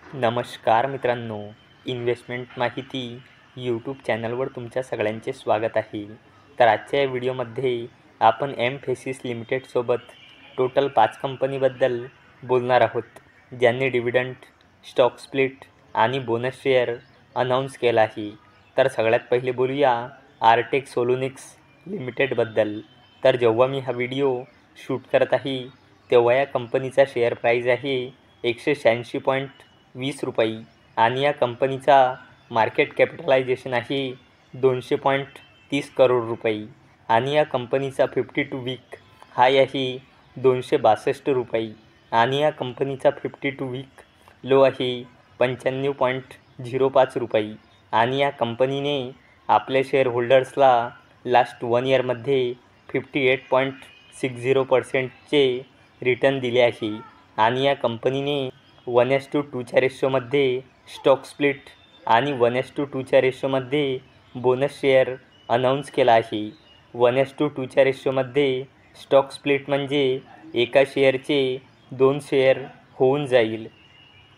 नमस्कार मित्रांनो, इन्व्हेस्टमेंट माहिती यूट्यूब चॅनलवर तुमच्या सगळ्यांचे स्वागत आहे. तर आजच्या या व्हिडिओमध्ये आपण एमफेसिस लिमिटेडसोबत टोटल 5 कंपनीबद्दल बोलणार आहोत, ज्यांनी डिव्हिडंड, स्टॉक स्प्लिट आणि बोनस शेअर अनाऊन्स केला आहे. तर सगळ्यात पहिले बोलूया आर्टेक सोलोनिक्स लिमिटेडबद्दल. तर जेव्हा मी हा व्हिडिओ शूट करत आहे तेव्हा या कंपनीचा शेअर प्राईज आहे 186.20 आणि या कंपनीचा मार्केट कॅपिटलायझेशन आहे 200.30 करोड रुपये आणि या कंपनीचा 52 वीक हाय आहे 262 आणि या कंपनीचा 52 वीक लो आहे 95.05 आणि या कंपनीने आपल्या शेअरहोल्डर्सला लास्ट 1 इयरमध्ये 58.60% रिटर्न दिले आहे आणि या कंपनीने 1:2 रेशोमध्ये स्टॉक स्प्लिट आणि 1:2 रेशोमध्ये बोनस शेअर अनाऊन्स केला आहे. 1:2 रेशोमध्ये स्टॉक स्प्लिट म्हणजे एका शेअरचे 2 शेअर होऊन जाईल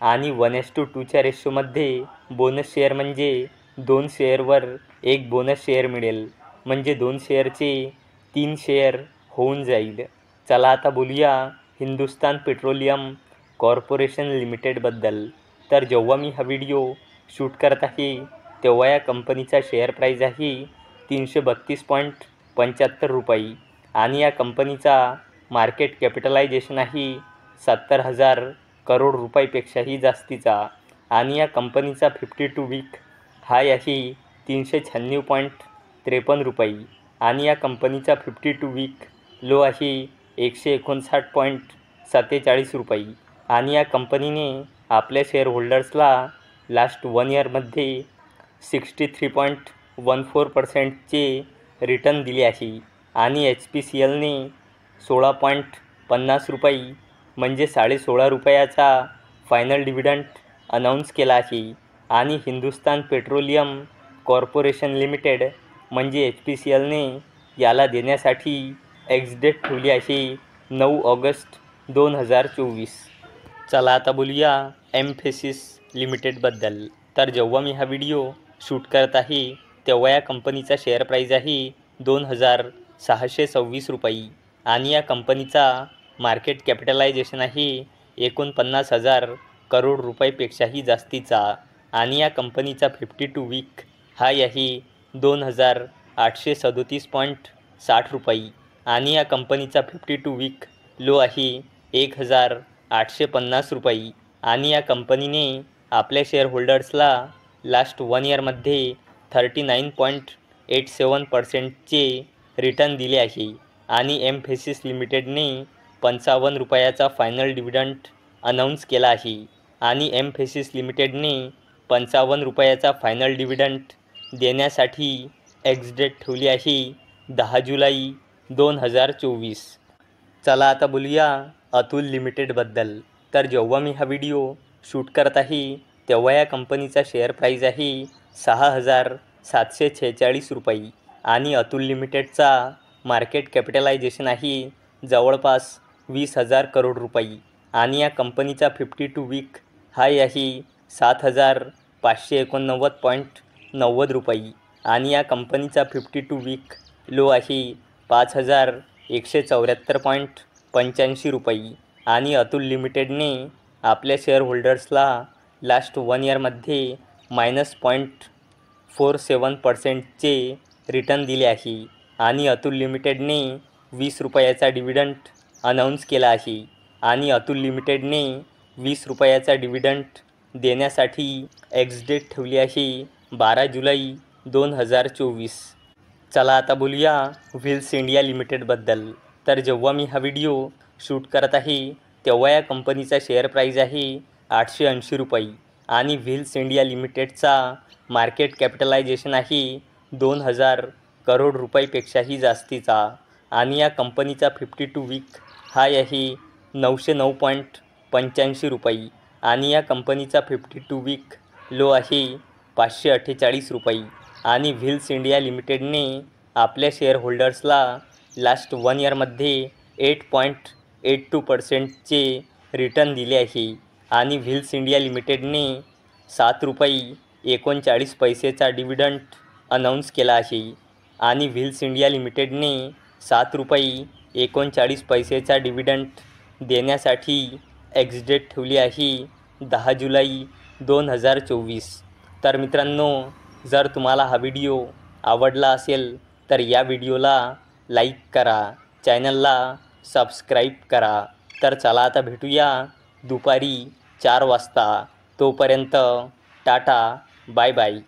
आणि 1:2 रेशोमध्ये बोनस शेअर म्हणजे 2 शेअरवर 1 बोनस शेअर मिळेल, म्हणजे 2 शेअरचे 3 शेअर होऊन जाईल. चला आता बोलूया हिंदुस्तान पेट्रोलियम कॉर्पोरेशन लिमिटेडबद्दल. तर जेव्हा मी हा व्हिडिओ शूट करत आहे तेव्हा या कंपनीचा शेअर प्राईज आहे 332.75 रुपये आणि या कंपनीचा मार्केट कॅपिटलायझेशन आहे 70,000 करोड रुपयापेक्षाही जास्तीचा आणि या कंपनीचा 52 वीक हाय आहे 396.53 रुपये आणि या कंपनीचा 52 वीक लो आहे 159.47 रुपये आणि या कंपनीने आपल्या शेअरहोल्डर्सला लास्ट 1 इयरमध्ये 63.14% रिटर्न दिले आहे आणि HPCLने 16.50 रुपये म्हणजे 16.5 रुपयाचा फायनल डिव्हिडंड अनाऊन्स केला आहे आणि हिंदुस्तान पेट्रोलियम कॉर्पोरेशन लिमिटेड म्हणजे HPCLने याला देण्यासाठी एक्सडेट ठेवली आहे 9 ऑगस्ट 2024. चला आता बोलूया एमफेसिस लिमिटेडबद्दल. तर जेव्हा मी हा व्हिडिओ शूट करत आहे तेव्हा या कंपनीचा शेअर प्राईज आहे 2,626 रुपये आणि या कंपनीचा मार्केट कॅपिटलायझेशन आहे 49,000 करोड रुपयापेक्षाही जास्तीचा आणि या कंपनीचा 52 वीक हाय आहे 2,837.60 रुपये आणि या कंपनीचा 52 वीक लो आहे 1,850 रुपये आणि या कंपनीने आपल्या शेअरहोल्डर्सला लास्ट 1 इयरमध्ये 39.87% रिटर्न दिले आहे आणि एमफेसिस लिमिटेडने 55 रुपयाचा फायनल डिव्हिडंड अनाऊन्स केला आहे आणि एमफेसिस लिमिटेडने 55 रुपयाचा फायनल डिव्हिडंड देण्यासाठी एक्सडेट ठेवली आहे 10 जुलै 2024. चला आता बोलूया अतुल लिमिटेडबद्दल. तर जेव्हा मी हा व्हिडिओ शूट करत आहे तेव्हा या कंपनीचा शेअर प्राईज आहे 6,746 रुपये आणि अतुल लिमिटेडचा मार्केट कॅपिटलायझेशन आहे जवळपास 20,000 करोड रुपये आणि या कंपनीचा 52 वीक हाय आहे 7,589.90 रुपये आणि या कंपनीचा 52 वीक लो आहे 5,174.85 रुपये आणि अतुल लिमिटेडने आपल्या शेअरहोल्डर्सला लास्ट 1 इयरमध्ये -0.47% रिटर्न दिले आहे आणि अतुल लिमिटेडने 20 रुपयाचा डिव्हिडंड अनाऊन्स केला आहे आणि अतुल लिमिटेडने 20 रुपयाचा डिव्हिडंड देण्यासाठी एक्सडेट ठेवली आहे 12 जुलै 2024. चला आता बोलूया व्हील्स इंडिया लिमिटेडबद्दल. तर जेव्हा मी हा व्हिडिओ शूट करत आहे तेव्हा या कंपनीचा शेअर प्राईज आहे 880 रुपये आणि व्हील्स इंडिया लिमिटेडचा मार्केट कॅपिटलायझेशन आहे 2,000 करोड रुपयापेक्षाही जास्तीचा आणि या कंपनीचा 52 वीक हाय आहे 909.85 रुपये आणि या कंपनीचा 52 वीक लो आहे 548 रुपये आणि व्हील्स इंडिया लिमिटेडने आपल्या शेअरहोल्डर्सला लास्ट 1 इयरमध्ये 8.82% रिटर्न दिले आहे आणि व्हील्स इंडिया लिमिटेडने 7 रुपये 39 पैसेचा डिव्हिडंड अनाऊन्स केला आहे. आणि व्हील्स इंडिया लिमिटेडने 7 रुपये 39 पैसेचा डिव्हिडंड देण्यासाठी एक्सडेट ठेवली आहे 10 जुलै 2024. तर मित्रांनो, जर तुम्हाला हा व्हिडिओ आवडला असेल तर या व्हिडिओला लाईक करा, चॅनलला सबस्क्राईब करा. तर चला आता भेटूया दुपारी 4 वाजता. तोपर्यंत टाटा, बाय बाय.